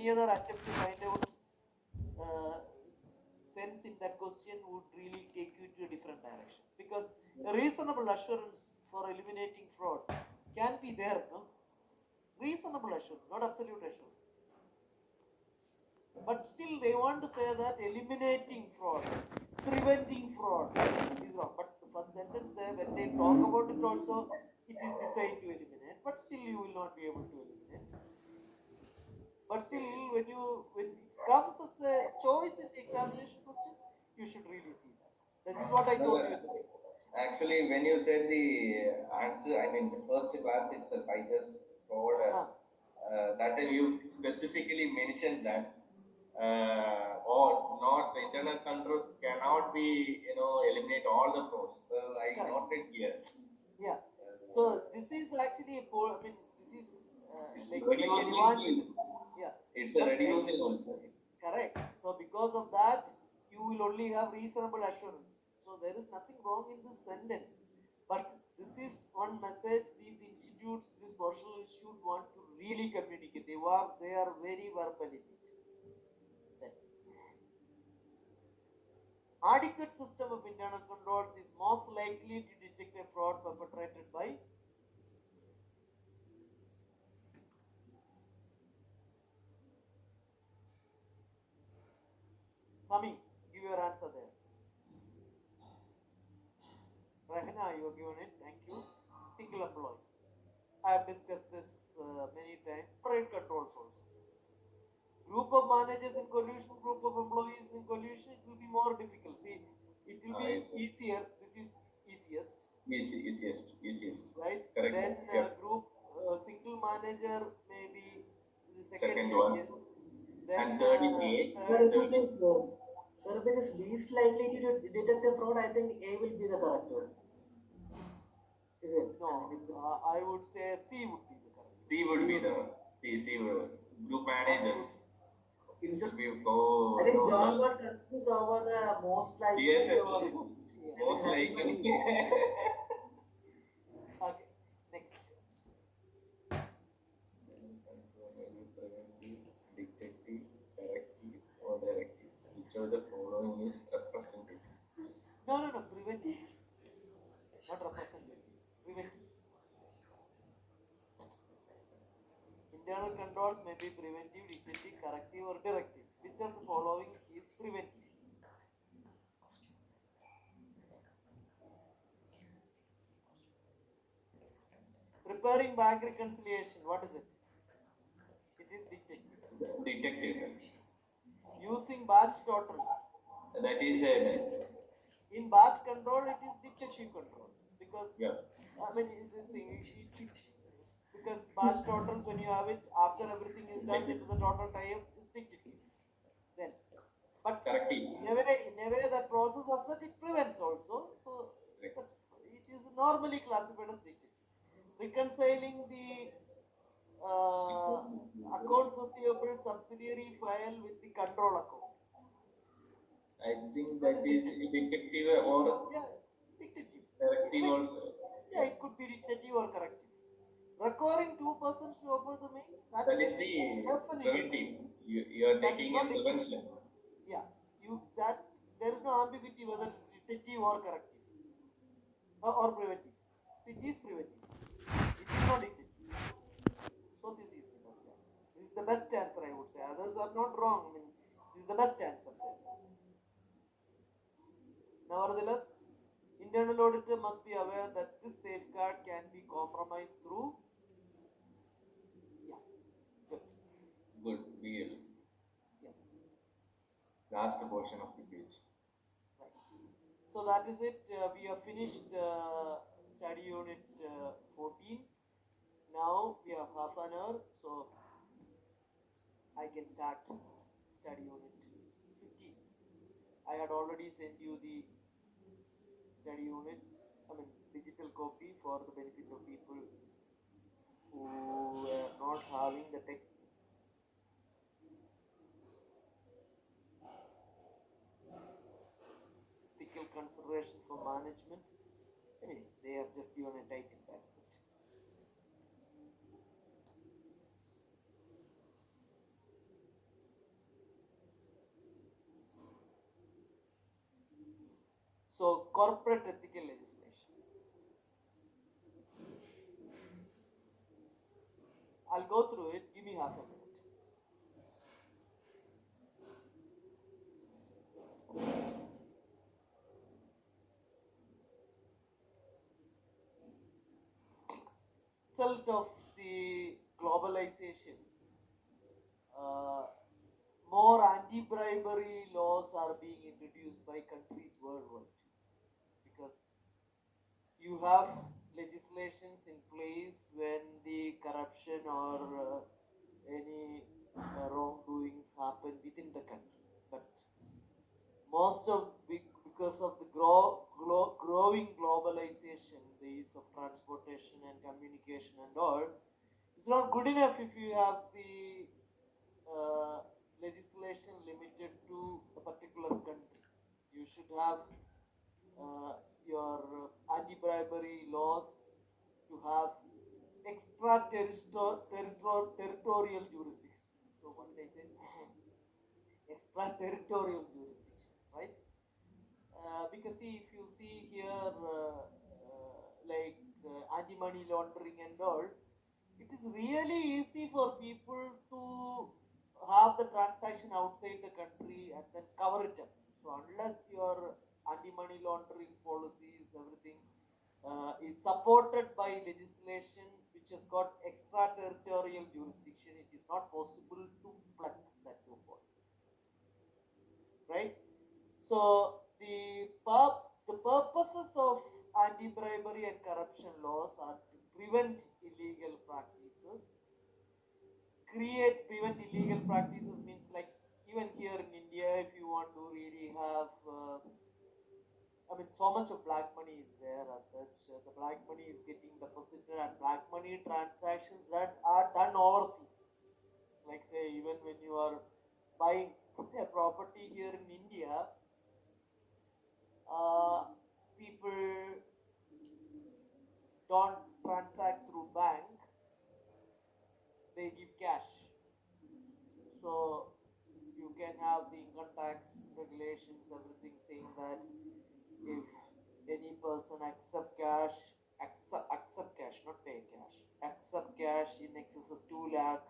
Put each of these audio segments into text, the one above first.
any other attempt to find out sense in that question would really take you to a different direction, because a reasonable assurance for eliminating fraud can be there, no? Reasonable assurance, not absolute assurance. But still they want to say that eliminating fraud, preventing fraud is wrong. But the first sentence there, when they talk about it also, it is designed to eliminate, but still you will not be able to eliminate. But still, when it comes as a choice in the examination question, you should really see that. This is what I No, told you. actually, when you said the answer, I mean, the first class itself, I just forward that time you specifically mentioned that or not the internal control cannot be, eliminate all the frauds. So I Correct. noted here. Yeah. So this is actually a I mean, this is It's like reducing advantage. Yeah. it's a reducing also. Correct. So because of that, you will only have reasonable assurance. So there is nothing wrong in this sentence. But this is one message these institutes, this professional institute want to really communicate. They are very verbal in it. Then, adequate system of internal controls is most likely to detect a fraud perpetrated by Sami. Give your answer there. Rahna, you have given it. Thank you. Single employee. I have discussed this many times. Trade controls also. Group of managers in collusion, group of employees in collusion, it will be more difficult. See, it will be easier. This is easiest. Right? Correct. Then Yep. group single manager maybe the second Second one. easiest. Then And third is A. Sir, third, if it is sir, if it is least likely to detect a fraud, I think A will be the correct one. Is it? no, I would say C would be the correct. C would be the group managers. It should be I think John got confused over the most likely. Yes, or most likely. Okay, next. Detective, corrective, or directive. Which of the following is representative? No, preventive. Not representative. Preventive. Internal controls may be preventive, detective, corrective, or directive. Which of the following is preventive? Preparing bank reconciliation, what is it? It is detective. Detective. Using batch totals. That is In batch control, it is detective control. Because, yeah. I mean, it's this thing. Because batch totals, when you have it, after everything is done, into the total time is detective. Then, but Corrective. in a way, that process as such, it prevents also. So, but it is normally classified as detective. Reconciling the accounts receivable subsidiary file with the control account. I think that is detective or Yeah, detective. corrective also. Yeah, it could be detective or corrective. Requiring two persons to open the mail, That is the definitely preventive. You are taking a prevention. Yeah, there is no ambiguity whether it's detective or corrective or preventive. See, it is preventive. It is not detective. So this is the best answer. This is the best answer, I would say. Others are not wrong. I mean, this is the best answer. Nevertheless, internal auditor must be aware that this safeguard can be compromised through. Yeah, good. Good. BL. Yeah, Last portion of the page. right. So that is it. We have finished study unit 14. Now we have half an hour, so I can start study unit 15. I had already sent you the study units, I mean digital copy for the benefit of people who were not having the technical consideration for management. Anyway, they have just given a title, that's it. corporate ethical legislation. I'll go through it. Give me half a minute. Result of the globalization, uh, more anti-bribery laws are being introduced by countries worldwide because you have legislations in place when the corruption or any wrongdoings happen within the country. But most of because of the growing globalization, the ease of transportation and communication and all, it's not good enough if you have the uh, legislation limited to a particular country. You should have your anti-bribery laws to have territorial jurisdiction. So what did I say? Extraterritorial jurisdictions, right? Because see, if you see here, like anti-money laundering and all, it is really easy for people to have the transaction outside the country and then cover it up. So unless your anti-money laundering policies, everything is supported by legislation which has got extraterritorial jurisdiction, it is not possible to plug that loophole, right? So the purposes of anti-bribery and corruption laws are to prevent illegal practices. Prevent illegal practices means like even here in India, if you want to really have, I mean, so much of black money is there as such. The black money is getting deposited and black money transactions that are done overseas. Like say, even when you are buying a property here in India, uh, people don't transact through bank, they give cash. So you can have the income tax regulations, everything saying that if any person accept cash, not pay cash, accept cash in excess of 2 lakh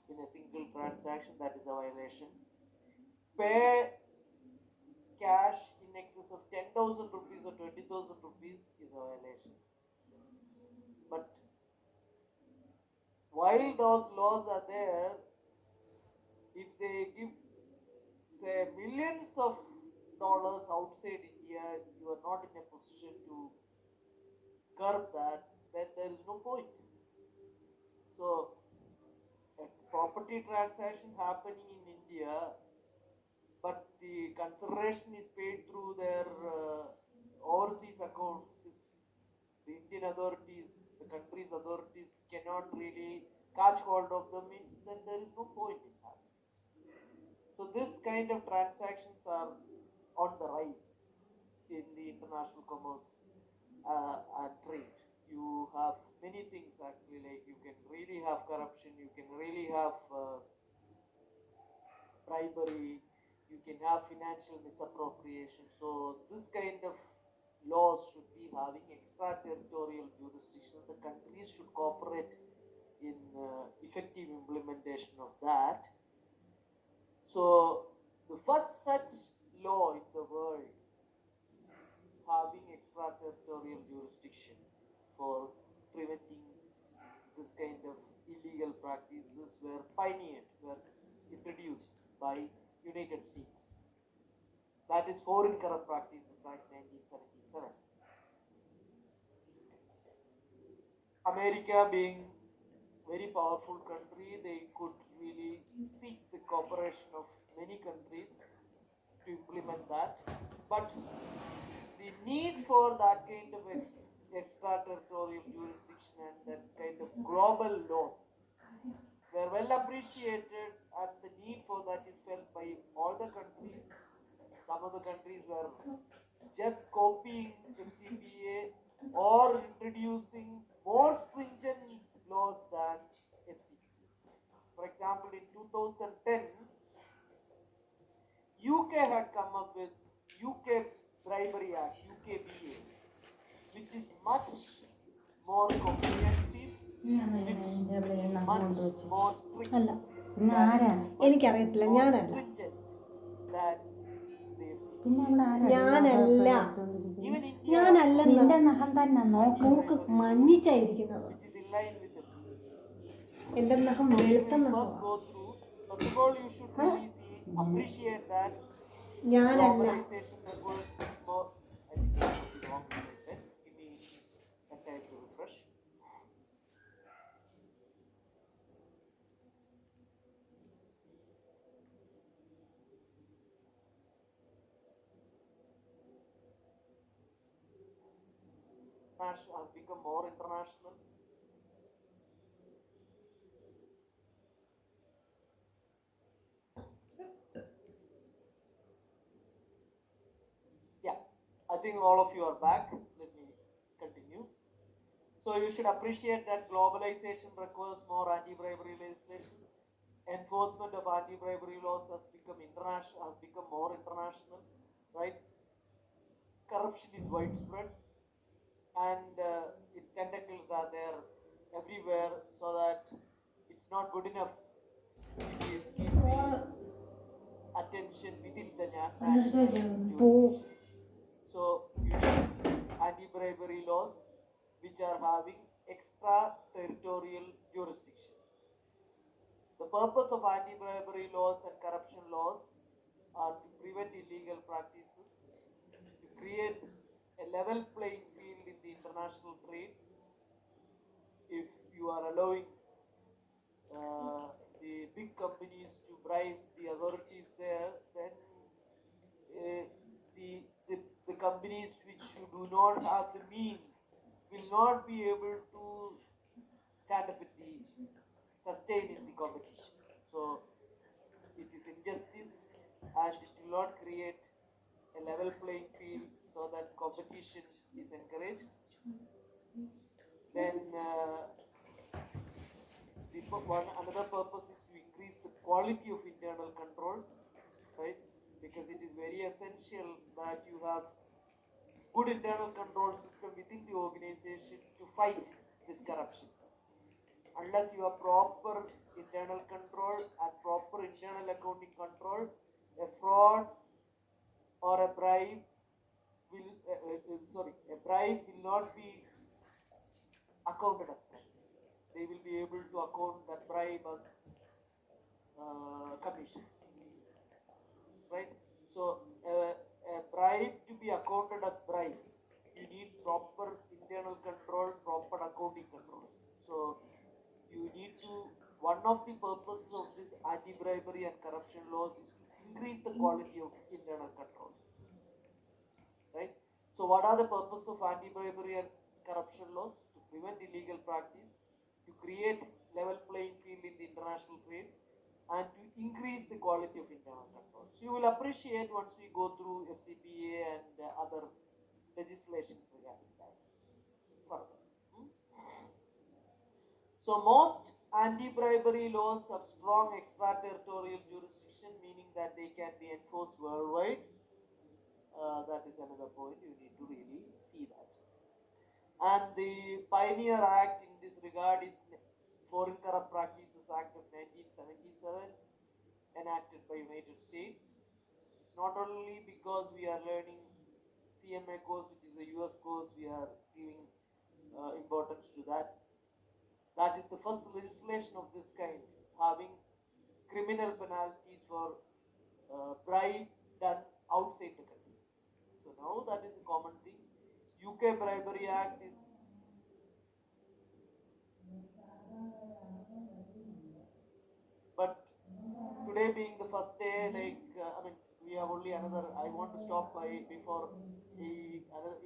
in a single transaction, that is a violation. Pay cash in excess of 10,000 rupees or 20,000 rupees is a violation. But while those laws are there, if they give, say, millions of dollars outside India, you are not in a position to curb that, then there is no point. So, a property transaction happening in India, but the consideration is paid through their overseas accounts. If the Indian authorities, the country's authorities cannot really catch hold of them, means then there is no point in that. So this kind of transactions are on the rise in the international commerce and trade. You have many things actually, like you can really have corruption, you can really have bribery, you can have financial misappropriation. So this kind of laws should be having extraterritorial jurisdiction. The countries should cooperate in effective implementation of that. So the first such law in the world having extraterritorial jurisdiction for preventing this kind of illegal practices were introduced by United States. That is Foreign Corrupt Practices Act 1977. America being very powerful country, they could really seek the cooperation of many countries to implement that. But the need for that kind of extraterritorial jurisdiction and that kind of global laws were well appreciated, and the need for that is felt by all the countries. Some of the countries were just copying FCPA or introducing more stringent laws than FCPA. For example, in 2010, UK had come up with UK Bribery Act, UKBA, which is much more comprehensive, which is much more strict അല്ല പിന്നെ than, ആരാ എനിക്കറിയത്തില്ല, more ഞാനല്ല. stringent than the പിന്നെ FCPA. അവിടെ ആരാ ഞാനല്ല. Even India, ഞാനല്ലെന്ന്. നിന്റെ നഖം തന്നെ നോക്ക്. നോക്ക് മഞ്ഞിച്ചായിരിക്കുന്നത്. which is in line with FCPA. എന്റെ നഖം So we വെളുത്ത will നഖമാണ്. first go through. First of all, you should really see, appreciate that ഞാനല്ല. globalization requires more. I think I put the wrong slide there. Give me a time to refresh. Has become more international. Yeah, I think all of you are back. Let me continue. So you should appreciate that globalization requires more anti-bribery legislation. Enforcement of anti-bribery laws has become more international, right? Corruption is widespread, and its tentacles are there everywhere, so that it's not good enough to keep the attention within the national jurisdiction. So you need anti-bribery laws which are having extra-territorial jurisdiction. The purpose of anti-bribery laws and corruption laws are to prevent illegal practices, to create a level playing field in the international trade. If you are allowing the big companies to bribe the authorities there, then the companies which do not have the means will not be able to stand up with the sustain in the competition. So it is injustice, and it will not create a level playing field so that competition is encouraged. Then another purpose is to increase the quality of internal controls, right? Because it is very essential that you have good internal control system within the organization to fight this corruption. Unless you have proper internal control and proper internal accounting control, a fraud or a bribe will a bribe will not be accounted as bribe. They will be able to account that bribe as commission, right? So a bribe to be accounted as bribe, you need proper internal control, proper accounting controls. So you need to, one of the purposes of this anti-bribery and corruption laws is to increase the quality of internal controls, right? So what are the purposes of anti-bribery and corruption laws? To prevent illegal practice, to create level playing field in the international trade, and to increase the quality of internal controls. You will appreciate once we go through FCPA and other legislations regarding that further. So most anti-bribery laws have strong extraterritorial jurisdiction, meaning that they can be enforced worldwide. That is another point, you need to really see that. And the Pioneer Act in this regard is Foreign Corrupt Practices Act of 1977, enacted by United States. It's not only because we are learning CMA course, which is a US course, we are giving importance to that. That is the first legislation of this kind, having criminal penalties for bribe done outside the country. So now that is a common thing. UK Bribery Act is but today being the first day, we have only another. I want to stop by before in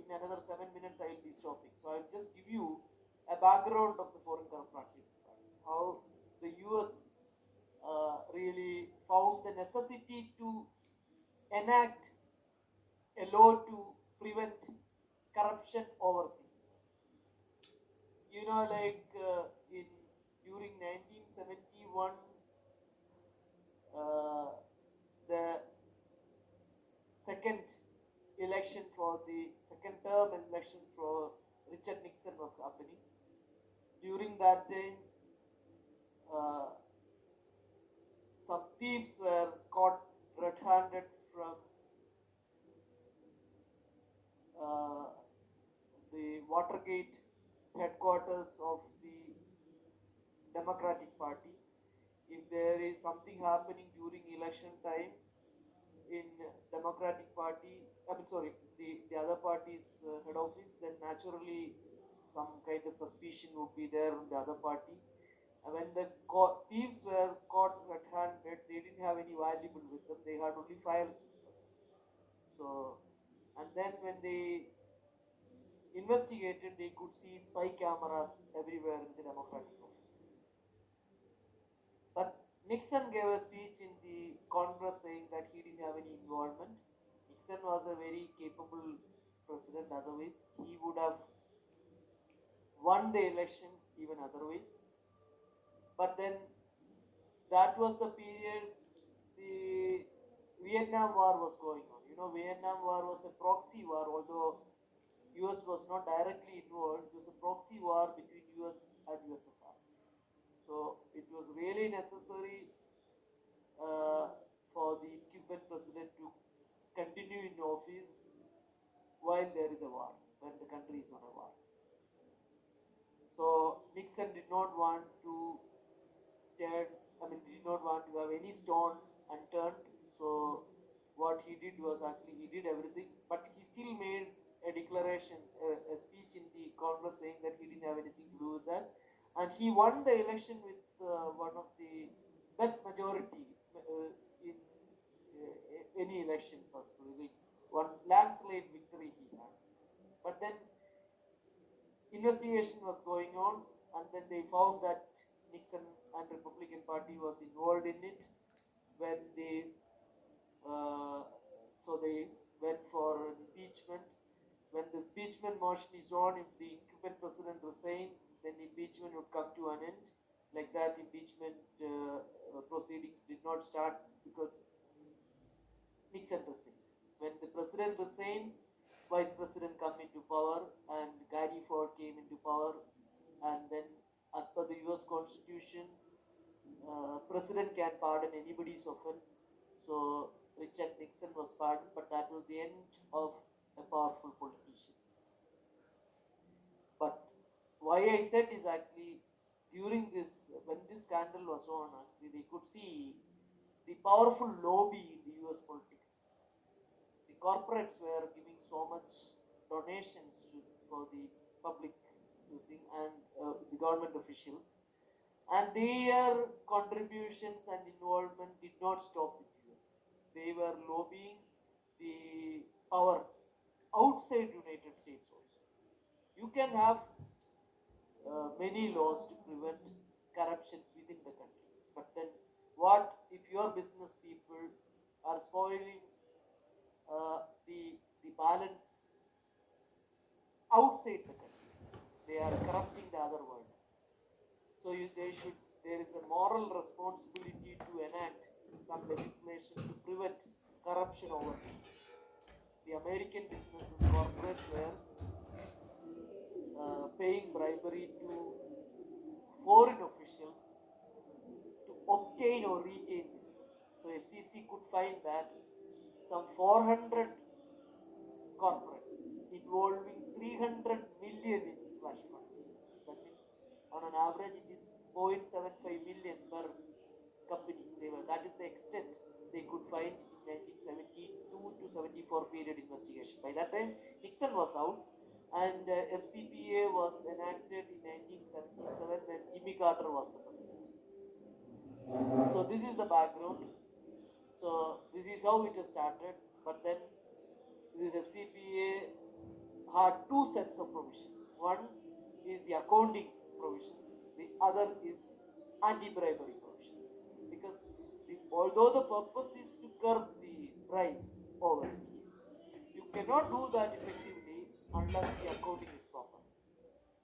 another 7 minutes. I will be stopping. So I'll just give you a background of the Foreign Corrupt Practices Act. How the US really found the necessity to enact a law to prevent corruption overseas. You know, during 1971. The second election for the second term election for Richard Nixon was happening. During that time, uh, some thieves were caught red-handed from uh, the Watergate headquarters of the Democratic Party. If there is something happening during election time in Democratic Party, I mean, sorry, the other party's head office, then naturally some kind of suspicion would be there on the other party. And when the thieves were caught red-handed, they didn't have any valuable with them. They had only files with them. So, and then when they investigated, they could see spy cameras everywhere in the Democratic office. But Nixon gave a speech in the Congress saying that he didn't have any involvement. Nixon was a very capable president, otherwise, he would have won the election even otherwise. But then that was the period the Vietnam War was going on. You know, Vietnam War was a proxy war, although US was not directly involved. It was a proxy war between US and USSR. So it was really necessary uh, for the incumbent president to continue in office while there is a war, when the country is on a war. So Nixon did not want to turn, I mean, did not want to have any stone unturned. So what he did was actually he did everything, but he still made a declaration, a speech in the Congress saying that he didn't have anything to do with that, and he won the election with one of the best majority in any elections, actually. One landslide victory he had. But then investigation was going on, and then they found that Nixon and Republican Party was involved in it. When they so they went for impeachment. When the impeachment motion is on, if the incumbent president resigns, then impeachment would come to an end. Like that, impeachment proceedings did not start because Nixon resigned. When the president resigned, vice president come into power, and Gary Ford came into power, and then as per the US Constitution, president can pardon anybody's offense. So Richard Nixon was pardoned, but that was the end of a powerful politician. But why I said is actually during this, when this scandal was on, actually they could see the powerful lobby in the US politics. The corporates were giving so much donations for the public using and the government officials, and their contributions and involvement did not stop with US. They were lobbying the power outside United States also. You can have many laws to prevent corruptions within the country, but then what if your business people are spoiling the balance outside the country? They are corrupting the other world. So they should. There is a moral responsibility to enact some legislation to prevent corruption overseas. The American businesses, corporates were paying bribery to foreign officials to obtain or retain business. So SEC could find that some 400 corporates involving 300 million in slush funds. That means on an average it is 0.75 million per company. That is the extent they could find in 1972 to 74 period investigation. By that time, Nixon was out, and FCPA was enacted in 1977 when Jimmy Carter was the president. So this is the background. So this is how it has started. But then this FCPA had two sets of provisions. One is the accounting provisions. The other is anti-bribery provisions. Because although the purpose is to curb the bribe overseas, you cannot do that effectively unless the accounting is proper.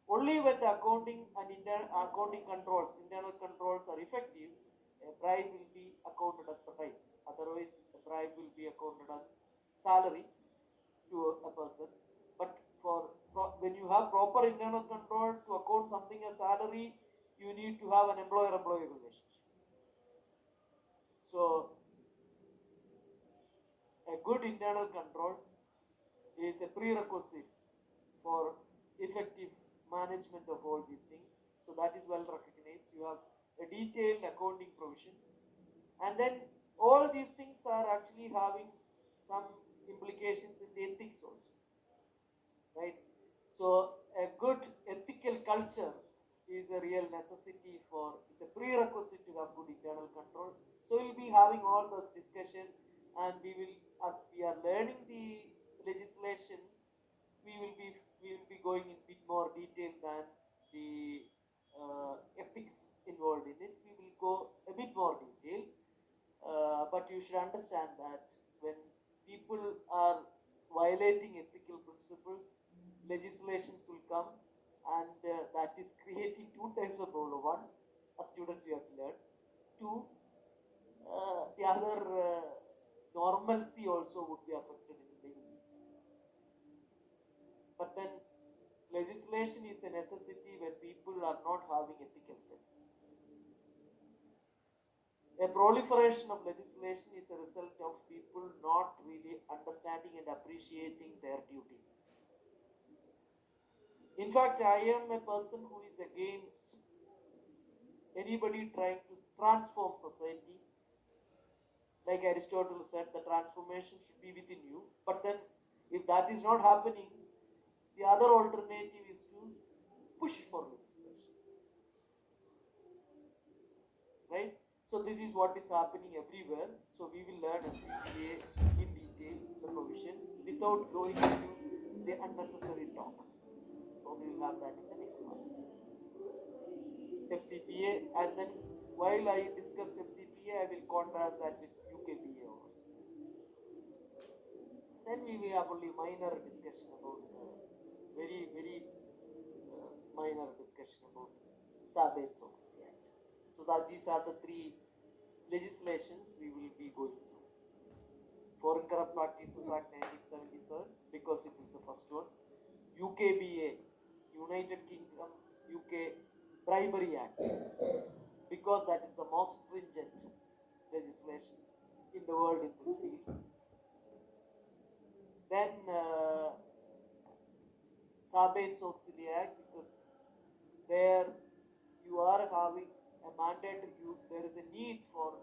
Only when the accounting and accounting controls, internal controls are effective, a bribe will be accounted as bribe. Otherwise, a bribe will be accounted as salary. to a person. But when you have proper internal control to account something as salary, you need to have an employer-employee relationship. So a good internal control is a prerequisite for effective management of all these things. So that is well recognized. You have a detailed accounting provision, and then all these things are actually having some implications in the ethics also, right? So a good ethical culture is a real necessity for, it's a prerequisite to have good internal control. So we'll be having all those discussions, and we will, as we are learning the legislation, we will be going in bit more detail than the ethics involved in it. We will go a bit more detail, but you should understand that when people are violating ethical principles, legislations will come, and that is creating two types of problem. One, as students you have to learn. Two, the other normalcy also would be affected in many ways. But then legislation is a necessity when people are not having ethical sense. A proliferation of legislation is a result of people not really understanding and appreciating their duties. In fact, I am a person who is against anybody trying to transform society. Like Aristotle said, the transformation should be within you. But then, if that is not happening, the other alternative is to push for legislation. Right? So this is what is happening everywhere. So we will learn FCPA in detail, the provisions, without going into the unnecessary talk. So we will have that in the next class. FCPA, and then while I discuss FCPA, I will contrast that with UKBA also. Then we will have only minor discussion about very minor discussion about Sarbanes-Oxley Act. So that these are the three legislations we will be going through. Foreign Corrupt Practices Act 1977, because it is the first one. UKBA, United Kingdom UK Bribery Act, because that is the most stringent legislation in the world in this field. Then Sarbanes-Oxley Act, because there you are having a mandate, there is a need for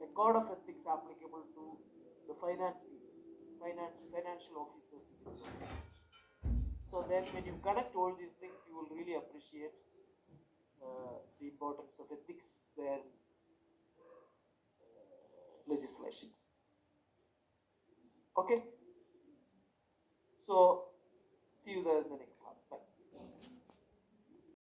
a code of ethics applicable to the finance people, financial officers within the organization. So then when you connect all these things, you will really appreciate the importance of ethics than legislations. Okay? So, see you there in the next